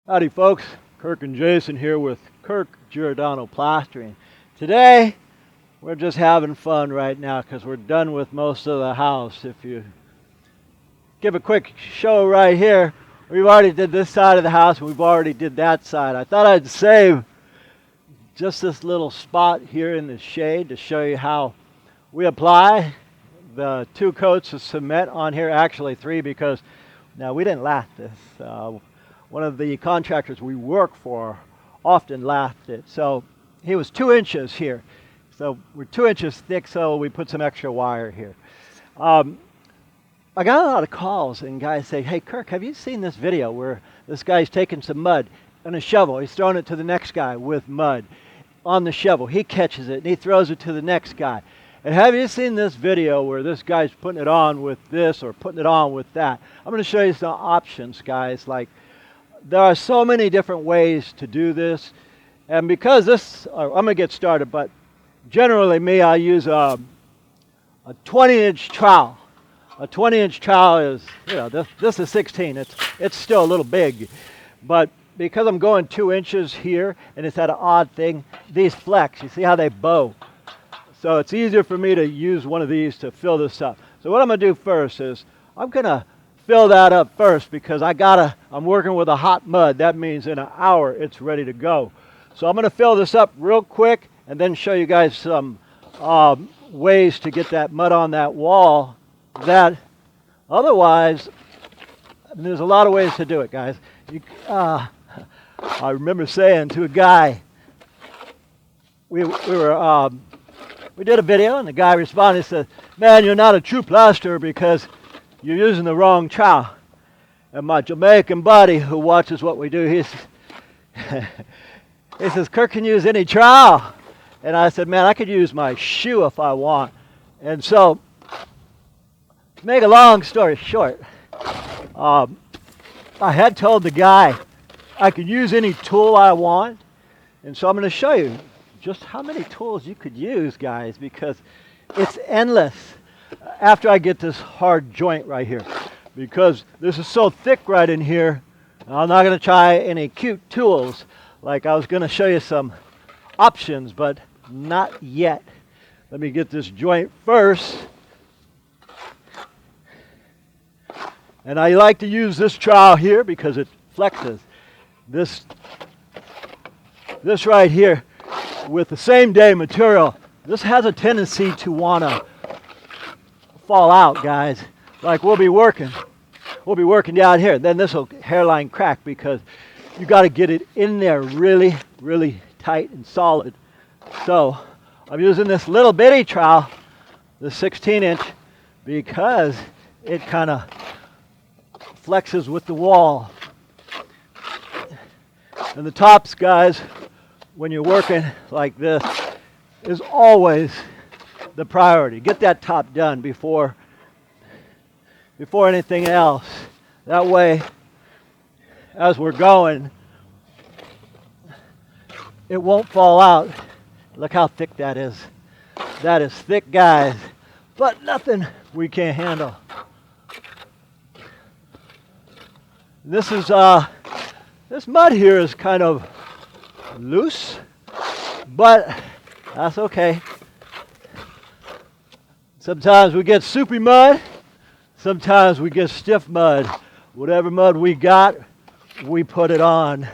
Howdy folks, Kirk and Jason here with Kirk Giordano Plastering. Today we're just having fun right now because we're done with most of the house. If you give a quick show right here, we've already did this side of the house and we've already did that side. I thought I'd save just this little spot here in the shade to show you how we apply the 2 coats of cement on here, actually 3, because now we didn't lath this. One of the contractors we work for often lathed it. So he was 2 inches here. So we're 2 inches thick, so we put some extra wire here. I got a lot of calls and guys say, hey Kirk, have you seen this video where this guy's taking some mud and a shovel, he's throwing it to the next guy with mud on the shovel. He catches it and he throws it to the next guy. And have you seen this video where this guy's putting it on with this or putting it on with that? I'm going to show you some options, guys. Like, there are so many different ways to do this. And because this, I'm going to get started, but generally I use a 20-inch trowel. A 20-inch trowel is, this is 16. It's still a little big. But because I'm going 2 inches here, and it's at an odd thing, these flex, you see how they bow? So it's easier for me to use one of these to fill this up. So what I'm going to do first is I'm going to fill that up first because I'm working with a hot mud. That means in an hour it's ready to go. So I'm going to fill this up real quick and then show you guys some ways to get that mud on that wall that otherwise, there's a lot of ways to do it, guys. I remember saying to a guy, we did a video and the guy responded and said, man, you're not a true plasterer because you're using the wrong trowel. And my Jamaican buddy who watches what we do, he says, Kirk can use any trowel. And I said, man, I could use my shoe if I want. And so, to make a long story short, I had told the guy I could use any tool I want. And so I'm going to show you just how many tools you could use, guys, because it's endless after I get this hard joint right here. Because this is so thick right in here, I'm not going to try any cute tools. Like I was going to show you some options, but not yet. Let me get this joint first. And I like to use this trowel here because it flexes. This right here with the same day material, this has a tendency to want to fall out, guys. Like we'll be working down here, then this will hairline crack because you got to get it in there really, really tight and solid. So I'm using this little bitty trowel, the 16-inch, because it kind of flexes with the wall. And the tops, guys, when you're working like this, is always the priority. Get that top done before anything else. That way, as we're going, it won't fall out. Look how thick that is. That is thick, guys, but nothing we can't handle. This is this mud here is kind of loose, but that's okay. Sometimes we get soupy mud, sometimes we get stiff mud. Whatever mud we got, we put it on.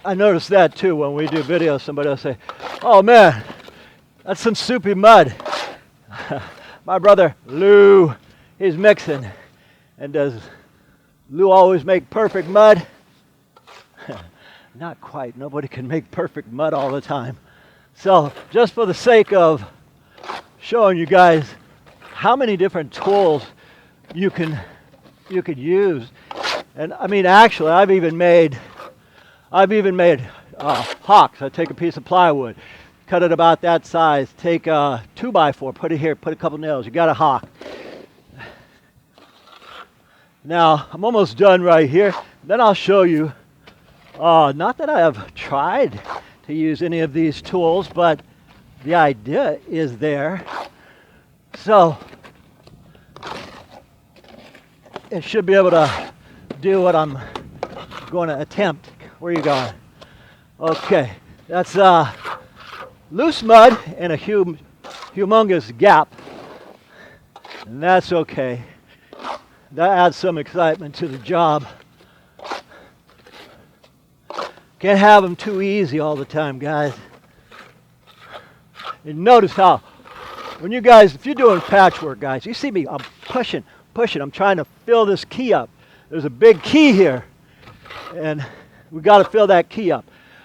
I noticed that too when we do videos. Somebody will say, oh man, that's some soupy mud. My brother Lou, he's mixing. And does Lou always make perfect mud? Not quite. Nobody can make perfect mud all the time. So just for the sake of showing you guys how many different tools you could use. And I mean, actually, I've even made hawks. I take a piece of plywood, cut it about that size, take a 2x4, put it here, put a couple nails. You got a hawk. Now, I'm almost done right here. Then I'll show you, not that I have tried to use any of these tools, but the idea is there. So, it should be able to do what I'm going to attempt. Where are you going? Okay, that's loose mud in a humongous gap, and that's okay. That adds some excitement to the job. Can't have them too easy all the time, guys. And notice how, when you guys, if you're doing patchwork, guys, you see me, I'm pushing, I'm trying to fill this key up. There's a big key here, and we got to fill that key up.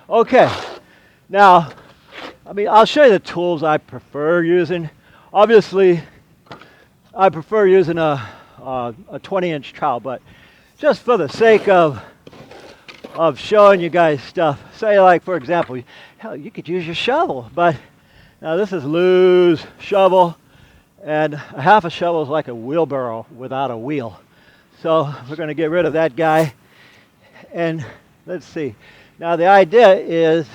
Okay, now, I'll show you the tools I prefer using. Obviously, I prefer using a 20-inch trowel, but just for the sake of showing you guys stuff, say like, for example, hell, you could use your shovel, but now this is loose shovel, and a half a shovel is like a wheelbarrow without a wheel. So we're going to get rid of that guy, and let's see. Now the idea is,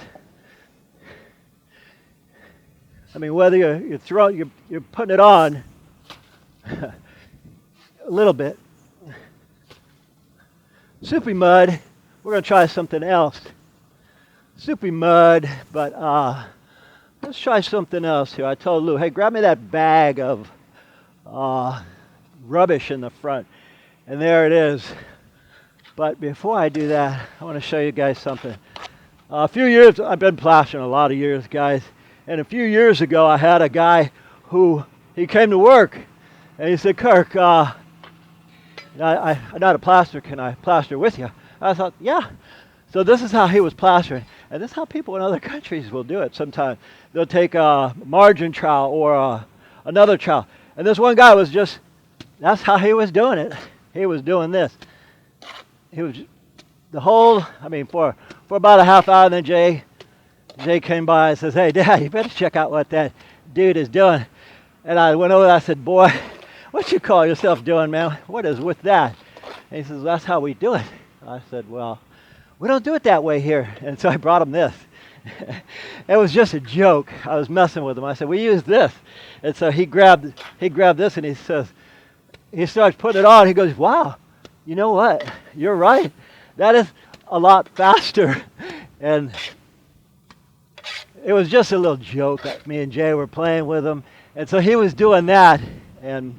whether you're putting it on a little bit. Soupy mud, we're going to try something else. Soupy mud, but let's try something else here. I told Lou, hey, grab me that bag of rubbish in the front. And there it is. But before I do that, I want to show you guys something. A few years, I've been plastering a lot of years, guys. And a few years ago, I had a guy he came to work. And he said, Kirk, I'm not a plasterer. Can I plaster with you? I thought, yeah. So this is how he was plastering. And this is how people in other countries will do it sometimes. They'll take a margin trowel or another trowel. And this one guy was that's how he was doing it. He was doing this. He was the whole, for about a half hour, and then Jay came by and says, hey, Dad, you better check out what that dude is doing. And I went over and I said, boy, what you call yourself doing, man? What is with that? And he says, that's how we do it. I said, well, we don't do it that way here. And so I brought him this. It was just a joke. I was messing with him. I said, we use this. And so he grabbed this, and he starts putting it on. He goes, wow, you know what? You're right. That is a lot faster. And it was just a little joke. Me and Jay were playing with him. And so he was doing that. And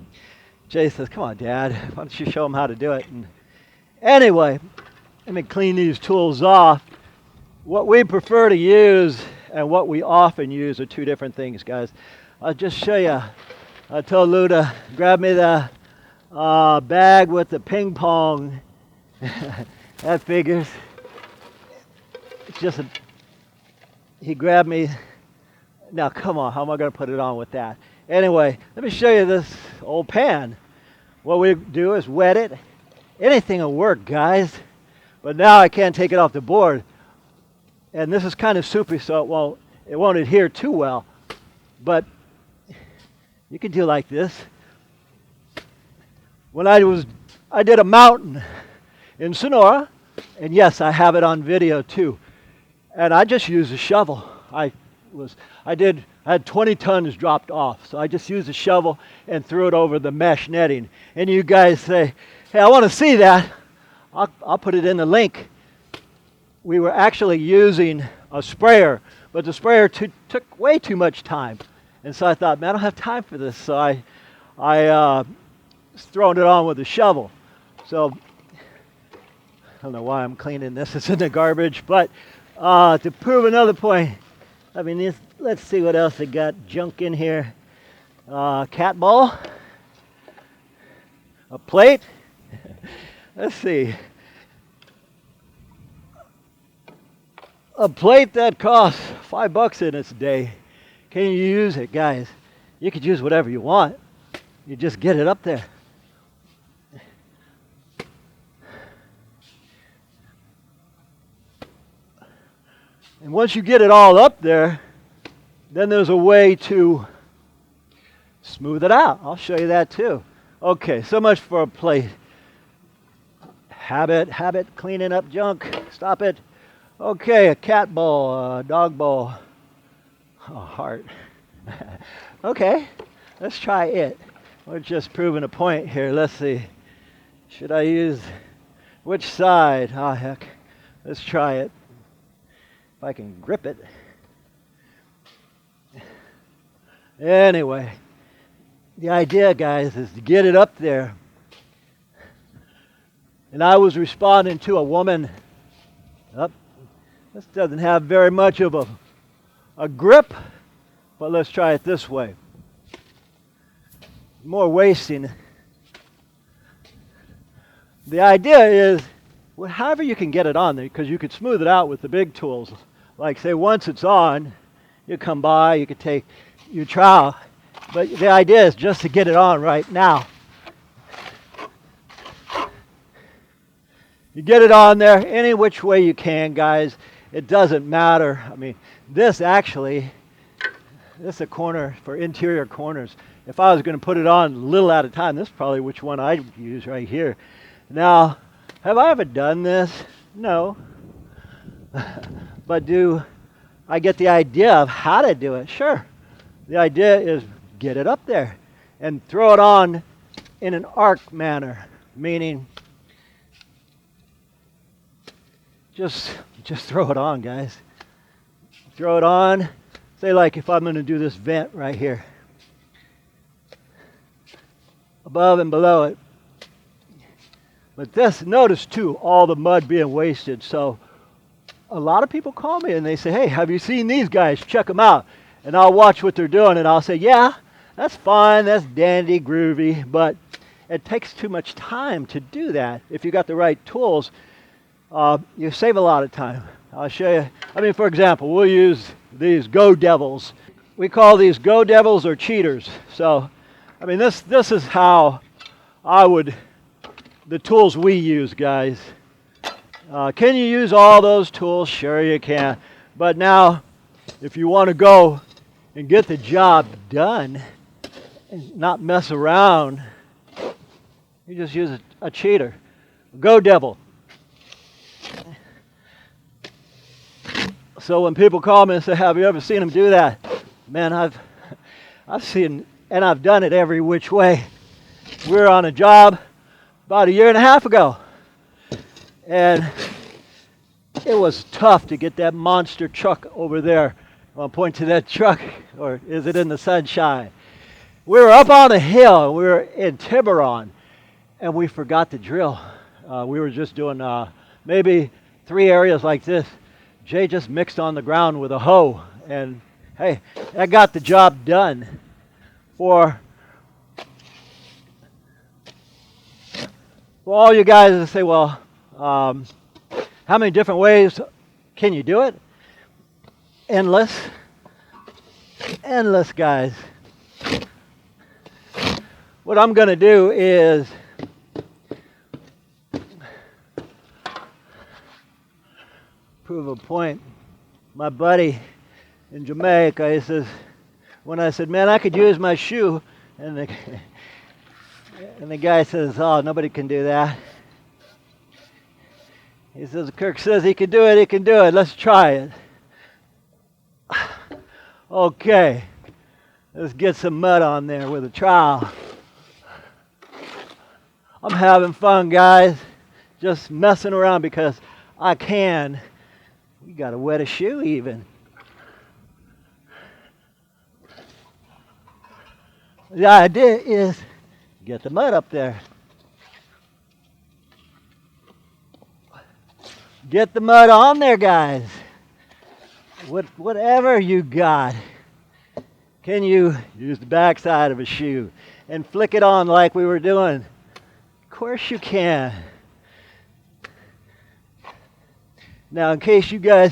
Jay says, come on, Dad, why don't you show him how to do it? And anyway, let me clean these tools off. What we prefer to use and what we often use are two different things, guys. I'll just show you. I told Lou to grab me the bag with the ping pong. That figures. It's just he grabbed me. Now, come on, how am I going to put it on with that? Anyway, let me show you this old pan. What we do is wet it. Anything will work, guys. But now I can't take it off the board. And this is kind of soupy, so it won't adhere too well. But you can do like this. When I did a mountain in Sonora, and yes, I have it on video too. And I just used a shovel. I had 20 tons dropped off, so I just used a shovel and threw it over the mesh netting. And you guys say, hey, I want to see that. I'll put it in the link. We were actually using a sprayer, but the sprayer took way too much time. And so I thought, man, I don't have time for this. So I throwing it on with a shovel. So I don't know why I'm cleaning this. It's in the garbage. But to prove another point, let's see what else I got. Junk in here. Cat ball. A plate. Let's see. A plate that costs $5 in its day. Can you use it, guys? You could use whatever you want. You just get it up there. And once you get it all up there, then there's a way to smooth it out. I'll show you that too. Okay, so much for a plate. Habit, cleaning up junk. Stop it. Okay, a cat ball, a dog ball, a heart. Okay, let's try it. We're just proving a point here. Let's see. Should I use which side? Oh, heck. Let's try it. If I can grip it. Anyway, the idea, guys, is to get it up there. And I was responding to a woman. Oh, this doesn't have very much of a grip, but let's try it this way. More wasting. The idea is, well, however you can get it on there, because you could smooth it out with the big tools. Like, say, once it's on, you come by, you could take your trowel. But the idea is just to get it on right now. You get it on there any which way you can, guys. It doesn't matter. I mean, this is a corner for interior corners. If I was going to put it on a little at a time, this is probably which one I use right here. Now, have I ever done this? No. But do I get the idea of how to do it? Sure. The idea is get it up there and throw it on in an arc manner, meaning just throw it on, guys. Throw it on. Say, like, if I'm going to do this vent right here, above and below it. But this, notice too, all the mud being wasted. So a lot of people call me and they say, hey, have you seen these guys? Check them out. And I'll watch what they're doing and I'll say, yeah, that's fine, that's dandy, groovy, but it takes too much time to do that. If you got the right tools, you save a lot of time. I'll show you. I mean, for example, we'll use these Go Devils. We call these Go Devils or cheaters. So, I mean, this is how the tools we use, guys. Can you use all those tools? Sure you can. But now, if you want to go and get the job done and not mess around, you just use a cheater. Go Devil. So when people call me and say, have you ever seen them do that? Man, I've seen, and I've done it every which way. We were on a job about 1.5 years ago. And it was tough to get that monster truck over there. I'll point to that truck, or is it in the sunshine? We were up on a hill. We were in Tiburon, and we forgot to drill. We were just doing maybe 3 areas like this. Jay just mixed on the ground with a hoe, and hey, that got the job done. For all you guys that say, well, how many different ways can you do it? Endless. Endless, guys. What I'm going to do is prove a point. My buddy in Jamaica, he says, when I said, man, I could use my shoe, and the guy says, oh, nobody can do that. He says, Kirk says he can do it, he can do it. Let's try it. Okay, let's get some mud on there with a trowel. I'm having fun, guys, just messing around because I can. We got to wet a shoe even. The idea is get the mud up there. Get the mud on there, guys. Whatever you got. Can you use the backside of a shoe and flick it on like we were doing? Of course you can. Now, in case you guys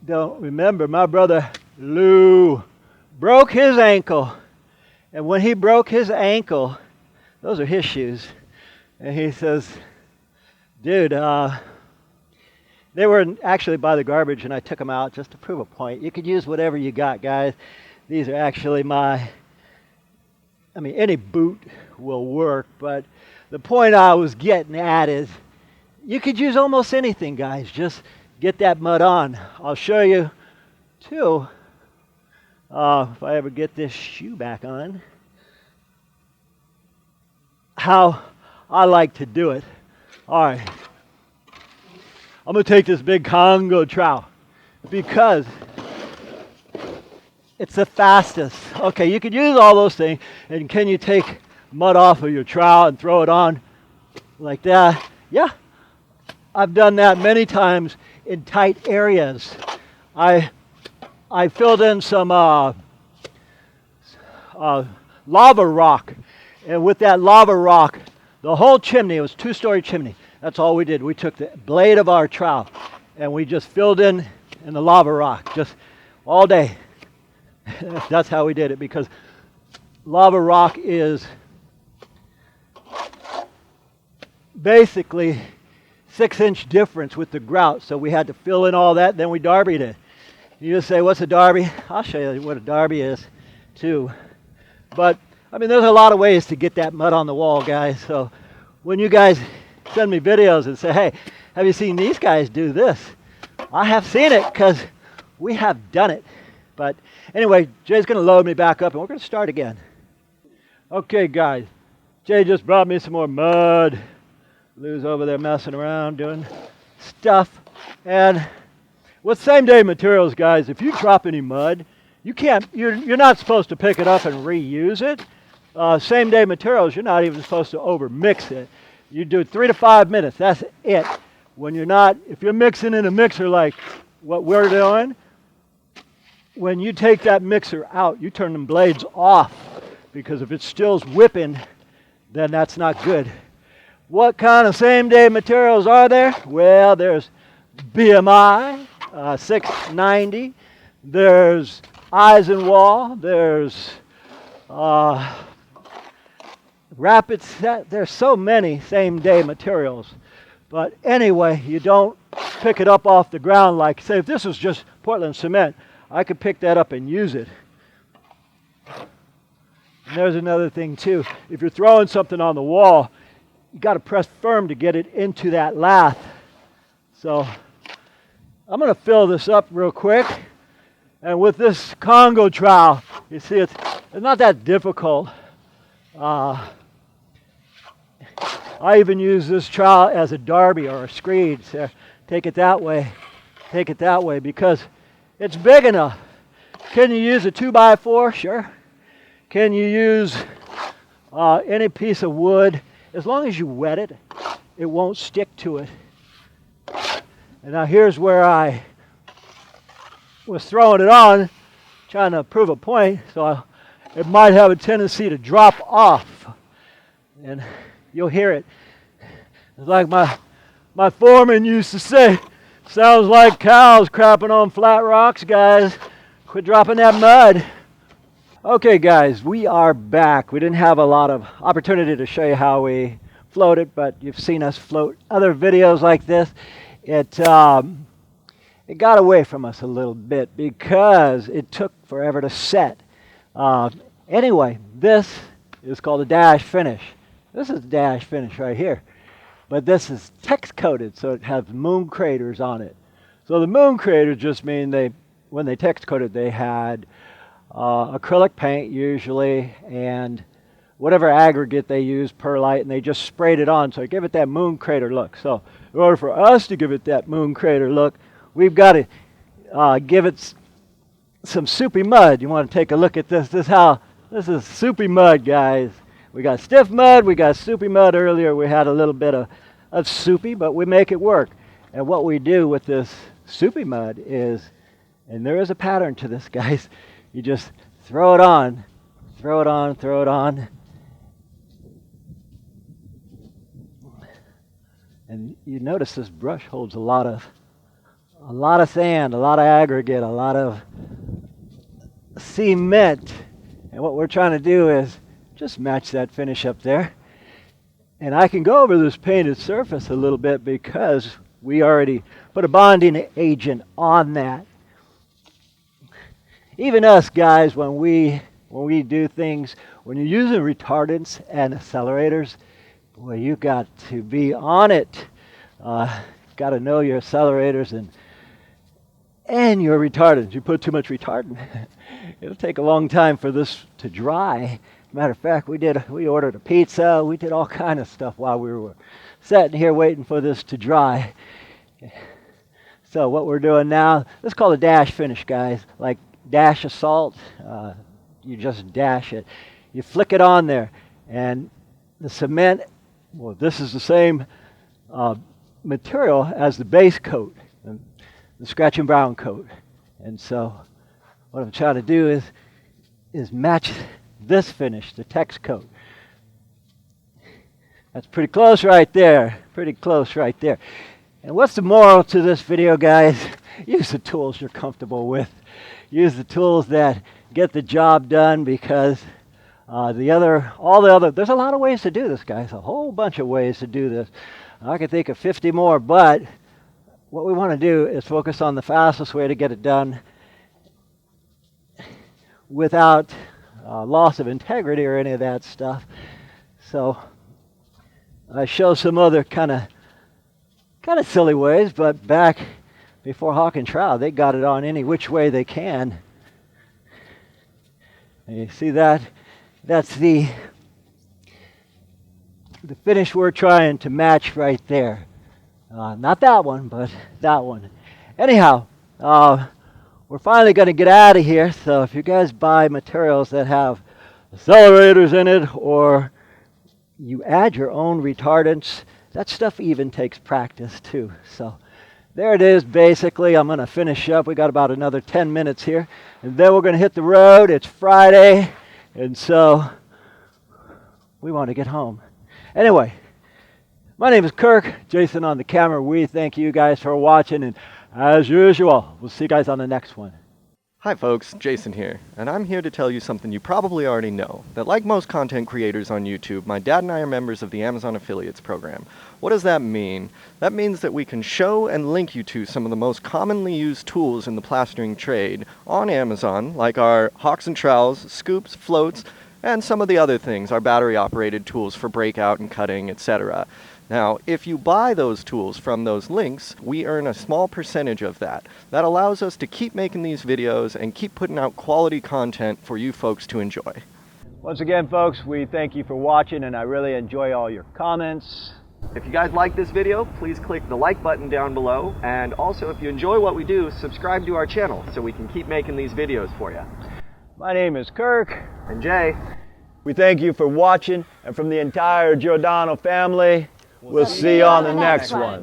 don't remember, my brother Lou broke his ankle. And when he broke his ankle, those are his shoes. And he says, dude, they were actually by the garbage, and I took them out just to prove a point. You could use whatever you got, guys. These are actually any boot will work, but the point I was getting at is you could use almost anything, guys. Just get that mud on. I'll show you, too, if I ever get this shoe back on, how I like to do it. All right. I'm going to take this big Congo trowel because it's the fastest. Okay, you can use all those things, and can you take mud off of your trowel and throw it on like that? Yeah, I've done that many times in tight areas. I filled in some lava rock, and with that lava rock, the whole chimney, it was a 2-story chimney. That's all we did. We took the blade of our trowel and we just filled in the lava rock just all day. That's how we did it, because lava rock is basically 6-inch difference with the grout. So we had to fill in all that, then we darbied it. You just say, what's a darby? I'll show you what a darby is too. But I mean, there's a lot of ways to get that mud on the wall, guys. So when you guys send me videos and say, hey, have you seen these guys do this? I have seen it because we have done it. But anyway, Jay's going to load me back up and we're going to start again. Okay, guys. Jay just brought me some more mud. Lou's over there messing around doing stuff. And with same day materials, guys, if you drop any mud, you're not supposed to pick it up and reuse it. Same day materials, you're not even supposed to over mix it. You do 3 to 5 minutes, that's it. When you're not, if you're mixing in a mixer like what we're doing, when you take that mixer out, you turn them blades off, because if it still's whipping, then that's not good. What kind of same day materials are there? Well, there's BMI 690, there's Eisenwall, there's Rapid Set. There's so many same day materials. But anyway, you don't pick it up off the ground like, say, if this was just Portland cement, I could pick that up and use it. And there's another thing too. If you're throwing something on the wall, you got to press firm to get it into that lath. So I'm going to fill this up real quick. And with this Congo trowel, you see it's not that difficult. I even use this trowel as a derby or a screed. So take it that way. Take it that way because it's big enough. Can you use a 2x4? Sure. Can you use any piece of wood? As long as you wet it, it won't stick to it. And now here's where I was throwing it on, trying to prove a point, so it might have a tendency to drop off. And you'll hear it. It's like my foreman used to say, sounds like cows crapping on flat rocks, guys. Quit dropping that mud. Okay, guys, we are back. We didn't have a lot of opportunity to show you how we floated, but you've seen us float other videos like this. It got away from us a little bit because it took forever to set. Anyway, this is called a dash finish. This is dash finish right here. But this is text coated, so it has moon craters on it. So the moon craters just mean when they text coated, they had acrylic paint usually and whatever aggregate they use, perlite, and they just sprayed it on, so it gave it that moon crater look. So in order for us to give it that moon crater look, we've got to give it some soupy mud. You want to take a look at this. This is soupy mud, guys. We got stiff mud, we got soupy mud earlier. We had a little bit of soupy, but we make it work. And what we do with this soupy mud is, and there is a pattern to this, guys, you just throw it on, throw it on, throw it on. And you notice this brush holds a lot of sand, a lot of aggregate, a lot of cement. And what we're trying to do is just match that finish up there. And I can go over this painted surface a little bit because we already put a bonding agent on that. Even us guys, when we do things, when you're using retardants and accelerators, boy, you got to be on it. Got to know your accelerators and your retardants. You put too much retardant, it'll take a long time for this to dry. Matter of fact, we ordered a pizza. We did all kind of stuff while we were sitting here waiting for this to dry. So what we're doing now, this is called a dash finish, guys. Like dash of salt, you just dash it. You flick it on there, and the cement, well, this is the same material as the base coat, the scratch and brown coat. And so what I'm trying to do is match this finish, the Tex coat. That's pretty close right there, pretty close right there. And what's the moral to this video, guys? Use the tools you're comfortable with. Use the tools that get the job done, because all the other, there's a lot of ways to do this, guys, a whole bunch of ways to do this. I can think of 50 more, but what we want to do is focus on the fastest way to get it done without loss of integrity or any of that stuff. So I show some other kind of silly ways, but back before Hawk and Trout, they got it on any which way they can. And you see that? That's the finish we're trying to match right there. Not that one, but that one. Anyhow, we're finally going to get out of here, so if you guys buy materials that have accelerators in it, or you add your own retardants, that stuff even takes practice too. So there it is, basically. I'm going to finish up. We got about another 10 minutes here, and then we're going to hit the road. It's Friday, and so we want to get home. Anyway, my name is Kirk. Jason on the camera. We thank you guys for watching, and as usual, we'll see you guys on the next one. Hi folks, Jason here, and I'm here to tell you something you probably already know, that like most content creators on YouTube, my dad and I are members of the Amazon Affiliates program. What does that mean? That means that we can show and link you to some of the most commonly used tools in the plastering trade on Amazon, like our hawks and trowels, scoops, floats, and some of the other things, our battery-operated tools for breakout and cutting, etc. Now, if you buy those tools from those links, we earn a small percentage of that. That allows us to keep making these videos and keep putting out quality content for you folks to enjoy. Once again, folks, we thank you for watching, and I really enjoy all your comments. If you guys like this video, please click the like button down below, and also if you enjoy what we do, subscribe to our channel so we can keep making these videos for you. My name is Kirk. And Jay. We thank you for watching, and from the entire Giordano family, we'll see you on the next one.